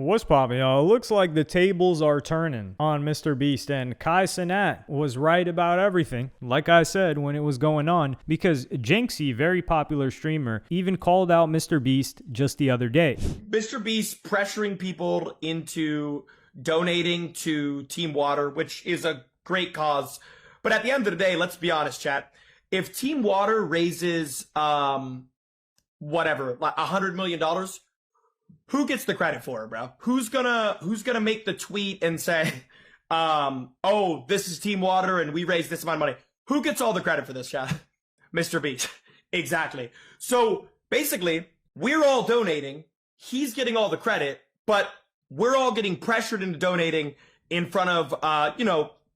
What's poppin', y'all? It looks like the tables are turning on MrBeast, and Kai Cenat was right about everything, like I said when it was going on, because Jinxie, very popular streamer, even called out MrBeast just the other day. MrBeast pressuring people into donating to Team Water, which is a great cause. But at the end of the day, let's be honest, chat. If Team Water raises, whatever, like $100 million, who gets the credit for it, bro? Who's gonna make the tweet and say, oh, this is Team Water and we raised this amount of money? Who gets all the credit for this, chat? MrBeast. Exactly. So basically, we're all donating. He's getting all the credit, but we're all getting pressured into donating in front of,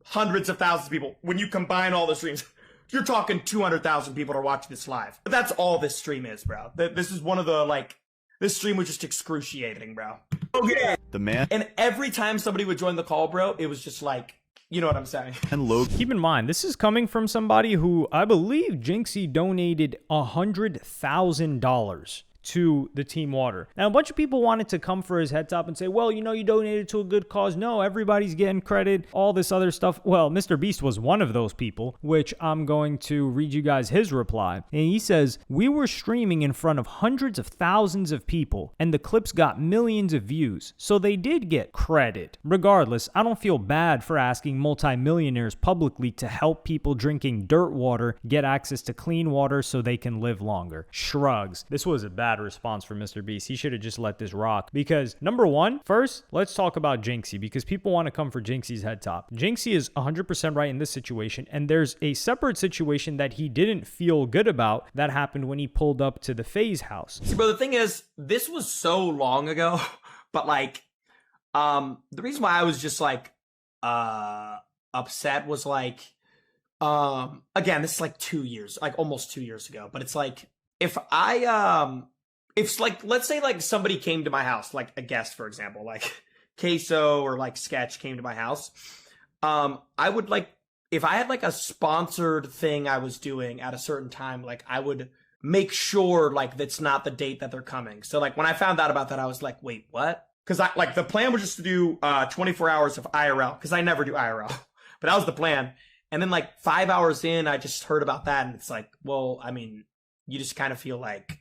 hundreds of thousands of people. When you combine all the streams, you're talking 200,000 people are watching this live. But that's all this stream is, bro. This is one of the, this stream was just excruciating, bro. Okay. The man. And every time somebody would join the call, bro, it was just like, you know what I'm saying? And Logan. Keep in mind, this is coming from somebody who I believe Jinxie donated $100,000 to the Team Water. Now, a bunch of people wanted to come for his head top and say, well, you donated to a good cause. No, everybody's getting credit, all this other stuff. Well, MrBeast was one of those people, which I'm going to read you guys his reply. And he says, we were streaming in front of hundreds of thousands of people, and the clips got millions of views. So they did get credit. Regardless, I don't feel bad for asking multimillionaires publicly to help people drinking dirt water get access to clean water so they can live longer. Shrugs. This was a bad response from MrBeast. He should have just let this rock, because number one, first, let's talk about Jinxie, because people want to come for Jinxie's head top. Jinxie is 100% right in this situation, and there's a separate situation that he didn't feel good about that happened when he pulled up to the FaZe house. See, bro, the thing is, this was so long ago, but the reason why I was just upset was again, this is 2 years, almost 2 years ago, but it's if let's say somebody came to my house, a guest, for example, Queso or Sketch came to my house, I would if I had a sponsored thing I was doing at a certain time, I would make sure that's not the date that they're coming. So when I found out about that, I was like, wait, what? Because the plan was just to do 24 hours of IRL, because I never do IRL, but that was the plan. And then 5 hours in, I just heard about that, and it's well, I mean, you just kind of feel like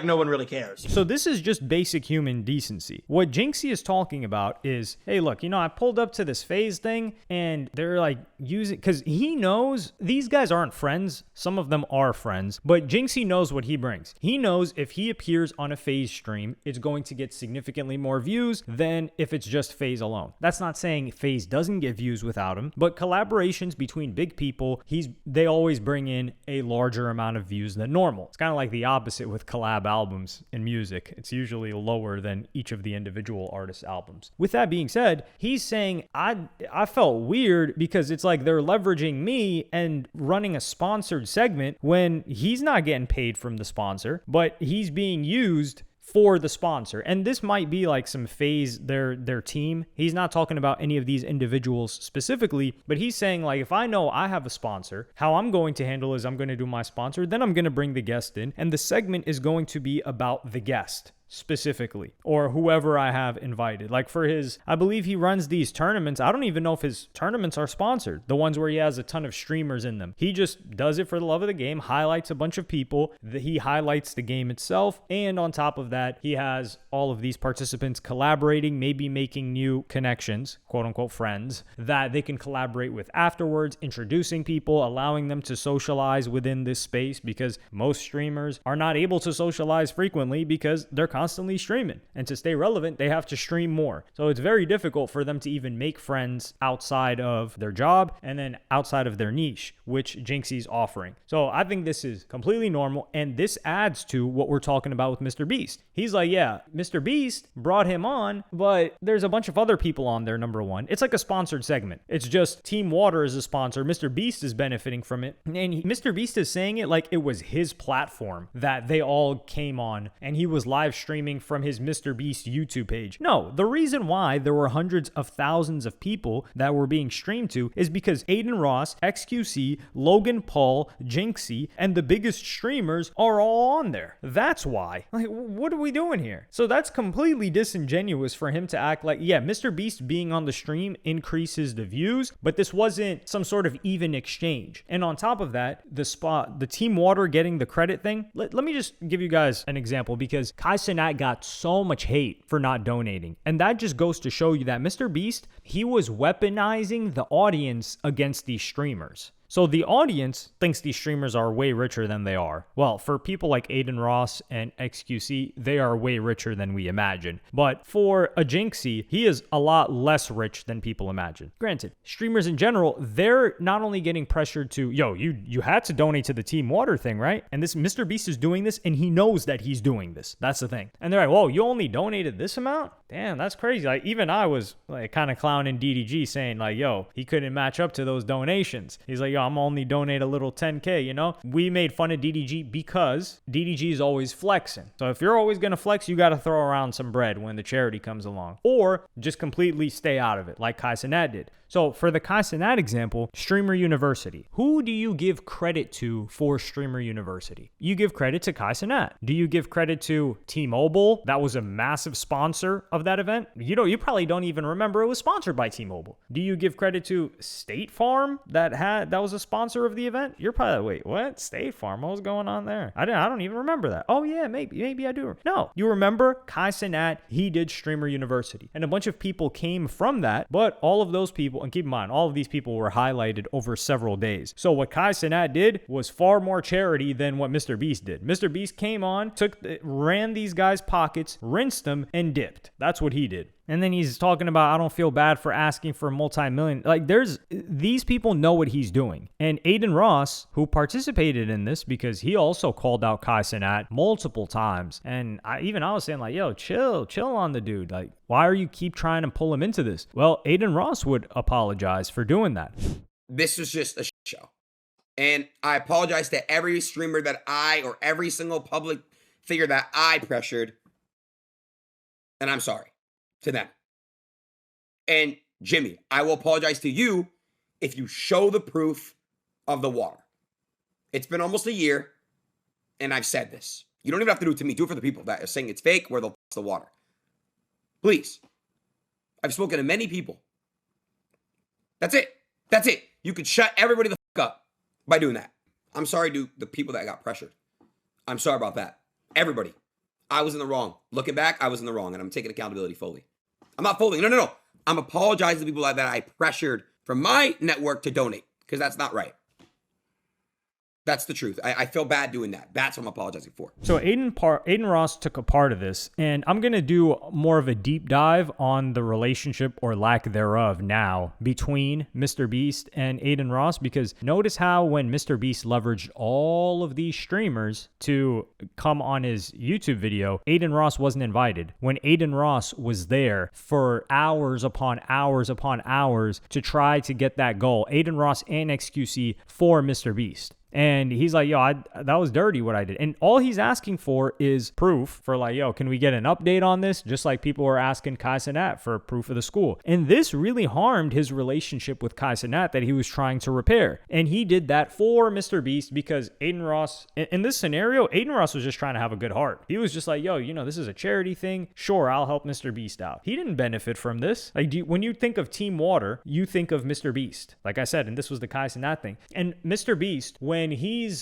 no one really cares. So this is just basic human decency. What Jinxie is talking about is, hey, look, I pulled up to this FaZe thing and they're using, because he knows these guys aren't friends. Some of them are friends, but Jinxie knows what he brings. He knows if he appears on a FaZe stream, it's going to get significantly more views than if it's just FaZe alone. That's not saying FaZe doesn't get views without him, but collaborations between big people, they always bring in a larger amount of views than normal. It's kind of like the opposite with collab albums in music. It's usually lower than each of the individual artists' albums. With that being said, he's saying, I felt weird because it's they're leveraging me and running a sponsored segment when he's not getting paid from the sponsor, but he's being used for the sponsor. And this might be some FaZe, their team. He's not talking about any of these individuals specifically, but he's saying if I know I have a sponsor, how I'm going to handle is I'm going to do my sponsor, then I'm going to bring the guest in, and the segment is going to be about the guest specifically, or whoever I have invited. For his, I believe he runs these tournaments. I don't even know if his tournaments are sponsored, the ones where he has a ton of streamers in them. He just does it for the love of the game, highlights a bunch of people, he highlights the game itself, and on top of that, he has all of these participants collaborating, maybe making new connections, quote unquote friends, that they can collaborate with afterwards, introducing people, allowing them to socialize within this space, because most streamers are not able to socialize frequently because they're constantly streaming, and to stay relevant they have to stream more. So it's very difficult for them to even make friends outside of their job and then outside of their niche, which Jinxie's offering. So I think this is completely normal, and this adds to what we're talking about with MrBeast. He's yeah, MrBeast brought him on, but there's a bunch of other people on there. Number one, it's a sponsored segment. It's just Team Water is a sponsor, MrBeast is benefiting from it, and MrBeast is saying it like it was his platform that they all came on, and he was live streaming streaming from his MrBeast YouTube page. No, the reason why there were hundreds of thousands of people that were being streamed to is because Aiden Ross, XQC, Logan Paul, Jinxie, and the biggest streamers are all on there. That's why. Like, what are we doing here? So that's completely disingenuous for him to act like, yeah, MrBeast being on the stream increases the views, but this wasn't some sort of even exchange. And on top of that, the Team Water getting the credit thing, let me just give you guys an example, because Kai Cenat got so much hate for not donating. And that just goes to show you that MrBeast, he was weaponizing the audience against these streamers. So the audience thinks these streamers are way richer than they are. Well, for people like Aiden Ross and XQC, they are way richer than we imagine. But for a Jinxie, he is a lot less rich than people imagine. Granted, streamers in general, they're not only getting pressured to, yo, you had to donate to the Team Water thing, right? And this MrBeast is doing this, and he knows that he's doing this. That's the thing. And they're like, whoa, you only donated this amount? Damn, that's crazy. Like, even I was like kind of clowning DDG, saying like, yo, he couldn't match up to those donations. He's like, yo, I'm only donate a little 10K, you know? We made fun of DDG because DDG is always flexing. So if you're always going to flex, you got to throw around some bread when the charity comes along, or just completely stay out of it like Kai Cenat did. So for the Kai Cenat example, Streamer University. Who do you give credit to for Streamer University? You give credit to Kai Cenat. Do you give credit to T-Mobile? That was a massive sponsor of that event. You probably don't even remember it was sponsored by T-Mobile. Do you give credit to State Farm that was a sponsor of the event? You're probably, wait, what? State Farm? What was going on there? I don't even remember that. Oh yeah, maybe I do. No, you remember Kai Cenat, he did Streamer University. And a bunch of people came from that, but all of those people, and keep in mind, all of these people were highlighted over several days. So what Kai Cenat did was far more charity than what MrBeast did. MrBeast came on, ran these guys' pockets, rinsed them, and dipped. That's what he did. And then he's talking about, I don't feel bad for asking for multi-million. Like, these people know what he's doing. And Aiden Ross, who participated in this because he also called out Kai Cenat multiple times. And I was saying like, yo, chill on the dude. Like, why are you keep trying to pull him into this? Well, Aiden Ross would apologize for doing that. This was just a show. And I apologize to every streamer or every single public figure that I pressured. And I'm sorry to them. And Jimmy, I will apologize to you if you show the proof of the water. It's been almost a year, and I've said this. You don't even have to do it to me. Do it for the people that are saying it's fake, where they'll touch the water. Please. I've spoken to many people. That's it. You could shut everybody the fuck up by doing that. I'm sorry to the people that got pressured. I'm sorry about that. Everybody. I was in the wrong. Looking back, I was in the wrong, and I'm taking accountability fully. I'm not folding. No. I'm apologizing to people that I pressured from my network to donate, because that's not right. That's the truth. I feel bad doing that. That's what I'm apologizing for. So Aiden Ross took a part of this, and I'm going to do more of a deep dive on the relationship or lack thereof now between MrBeast and Aiden Ross, because notice how when MrBeast leveraged all of these streamers to come on his YouTube video, Aiden Ross wasn't invited. When Aiden Ross was there for hours upon hours upon hours to try to get that goal, Aiden Ross and XQC for MrBeast. And he's like, yo, that was dirty what I did. And all he's asking for is proof for like, yo, can we get an update on this? Just like people were asking Kai Cenat for proof of the school. And this really harmed his relationship with Kai Cenat that he was trying to repair. And he did that for MrBeast because Aiden Ross, in this scenario, Aiden Ross was just trying to have a good heart. He was just like, yo, this is a charity thing. Sure, I'll help MrBeast out. He didn't benefit from this. Like, when you think of Team Water, you think of MrBeast. Like I said, and this was the Kai Cenat thing. And MrBeast, when MrBeast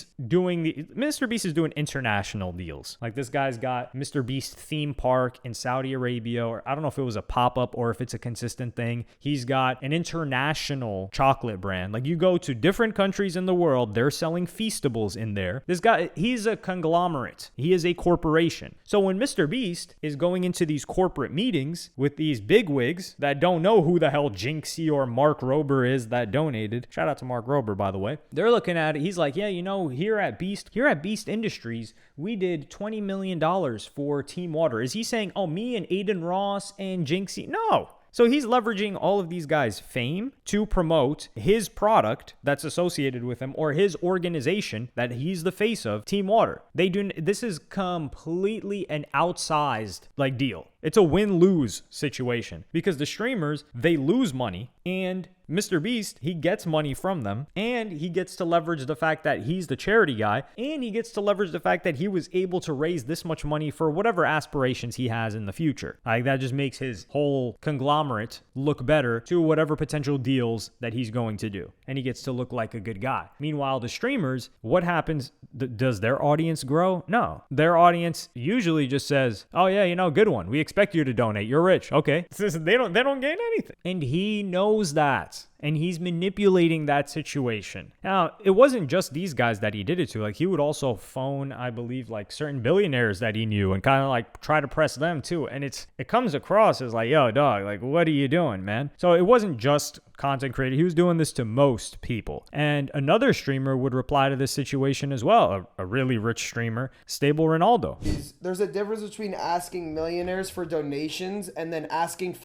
is doing international deals. Like, this guy's got MrBeast theme park in Saudi Arabia, or I don't know if it was a pop-up or if it's a consistent thing. He's got an international chocolate brand. Like, you go to different countries in the world, they're selling Feastables in there. This guy, he's a conglomerate. He is a corporation. So when MrBeast is going into these corporate meetings with these bigwigs that don't know who the hell Jinxie or Mark Rober is that donated, shout out to Mark Rober, by the way, they're looking at it. He's like, yeah, here at Beast Industries, we did $20 million for Team Water. Is he saying, oh, me and Aiden Ross and Jinxie? No. So he's leveraging all of these guys' fame to promote his product that's associated with him, or his organization that he's the face of, Team Water. This is completely an outsized deal. It's a win-lose situation because the streamers, they lose money, and MrBeast, he gets money from them, and he gets to leverage the fact that he's the charity guy, and he gets to leverage the fact that he was able to raise this much money for whatever aspirations he has in the future. That just makes his whole conglomerate look better to whatever potential deals that he's going to do, and he gets to look like a good guy. Meanwhile, the streamers, what happens? Does their audience grow? No. Their audience usually just says, oh yeah, good one. We expect you to donate. You're rich. Okay. They don't gain anything. And he knows that. And he's manipulating that situation. Now, it wasn't just these guys that he did it to. He would also phone, I believe, certain billionaires that he knew and kind of try to press them too. And it comes across as yo, dog, what are you doing, man? So it wasn't just content creator. He was doing this to most people. And another streamer would reply to this situation as well. A really rich streamer, Stable Ronaldo. There's a difference between asking millionaires for donations and then asking.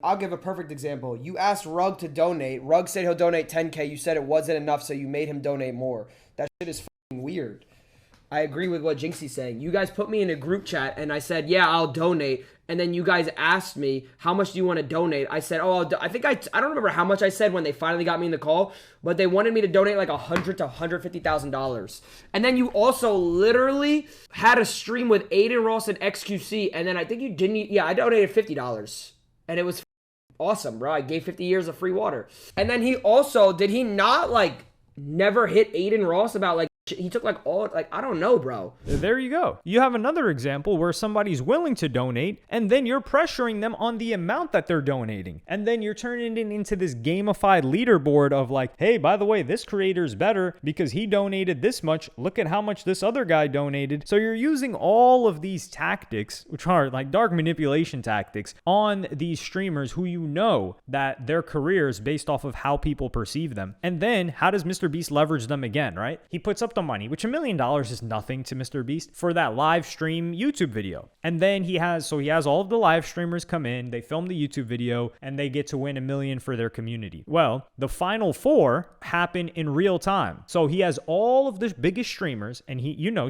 I'll give a perfect example. You asked Rug to donate. Rug said he'll donate 10K. You said it wasn't enough, so you made him donate more. That shit is fucking weird. I agree with what Jinxie's saying. You guys put me in a group chat, and I said, yeah, I'll donate. And then you guys asked me, how much do you want to donate? I said, I don't remember how much I said when they finally got me in the call, but they wanted me to donate $100,000 to $150,000. And then you also literally had a stream with Aiden Ross and XQC, and then I think you didn't, I donated $50. And it was awesome, bro. I gave 50 years of free water. And then he also, did he not never hit Aiden Ross about he took I don't know, bro. There you go. You have another example where somebody's willing to donate, and then you're pressuring them on the amount that they're donating. And then you're turning it into this gamified leaderboard of hey, by the way, this creator's better because he donated this much. Look at how much this other guy donated. So you're using all of these tactics, which are dark manipulation tactics, on these streamers who you know that their careers based off of how people perceive them. And then how does MrBeast leverage them again, right? He puts up the money, which $1 million is nothing to MrBeast, for that live stream YouTube video. And then he has all of the live streamers come in, they film the YouTube video, and they get to win $1 million for their community. Well, the final four happen in real time. So he has all of the biggest streamers, and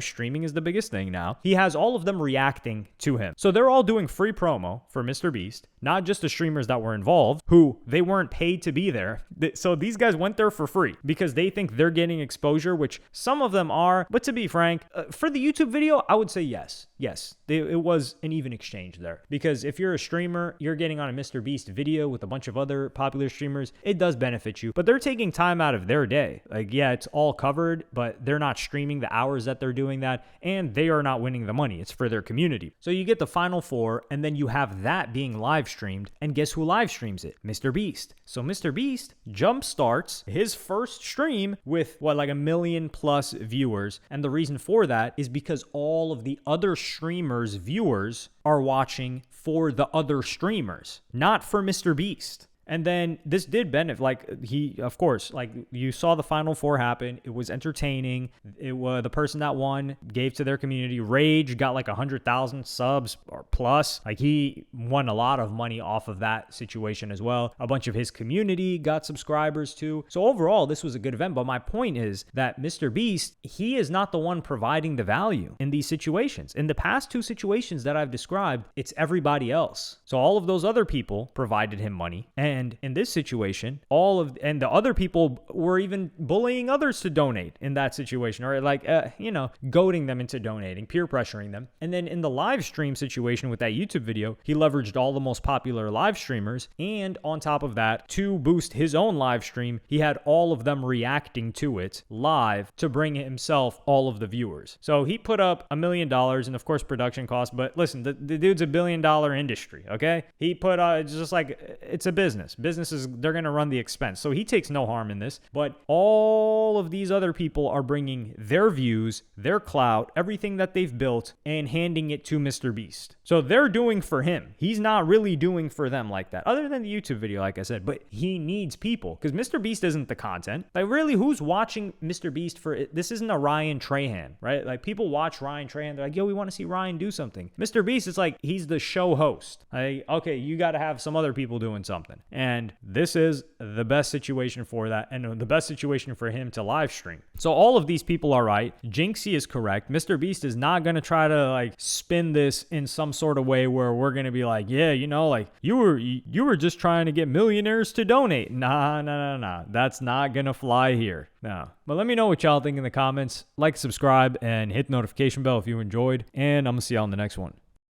streaming is the biggest thing now. He has all of them reacting to him. So they're all doing free promo for MrBeast, not just the streamers that were involved, who they weren't paid to be there. So these guys went there for free because they think they're getting exposure, which some of them are. But to be frank, for the YouTube video, I would say yes. Yes, it was an even exchange there. Because if you're a streamer, you're getting on a MrBeast video with a bunch of other popular streamers, it does benefit you. But they're taking time out of their day. It's all covered, but they're not streaming the hours that they're doing that, and they are not winning the money. It's for their community. So you get the final four, and then you have that being live streamed, and guess who live streams it? MrBeast. So MrBeast jump starts his first stream with $1 million+ viewers, and the reason for that is because all of the other streamers' viewers are watching for the other streamers, not for MrBeast. And then this did benefit, you saw the final four happen. It was entertaining. It was the person that won gave to their community. Rage got 100,000 subs or plus. He won a lot of money off of that situation as well. A bunch of his community got subscribers too. So overall, this was a good event. But my point is that MrBeast, he is not the one providing the value in these situations. In the past two situations that I've described, it's everybody else. So all of those other people provided him money, and in this situation, the other people were even bullying others to donate in that situation, or goading them into donating, peer pressuring them. And then in the live stream situation with that YouTube video, he leveraged all the most popular live streamers, and on top of that, to boost his own live stream, he had all of them reacting to it live to bring himself all of the viewers. So he put up $1 million, and of course production costs. But listen, the dude's $1 billion industry. Okay, he put it's just it's a business. business. Businesses, they're going to run the expense. So he takes no harm in this. But all of these other people are bringing their views, their clout, everything that they've built, and handing it to MrBeast. So they're doing for him. He's not really doing for them like that, other than the YouTube video, like I said. But he needs people, because MrBeast isn't the content. Like, really, who's watching MrBeast for it? This isn't a Ryan Trahan, right? Like, people watch Ryan Trahan. They're like, yo, we want to see Ryan do something. MrBeast is like, he's the show host. Like, okay, you got to have some other people doing something. And this is the best situation for that, and the best situation for him to live stream. So all of these people are right. Jinxie is correct. MrBeast is not going to try to like spin this in some sort of way where we're going to be like, yeah, you know, like you were just trying to get millionaires to donate. Nah. That's not going to fly here. No. But let me know what y'all think in the comments. Like, subscribe, and hit the notification bell if you enjoyed. And I'm going to see y'all in the next one.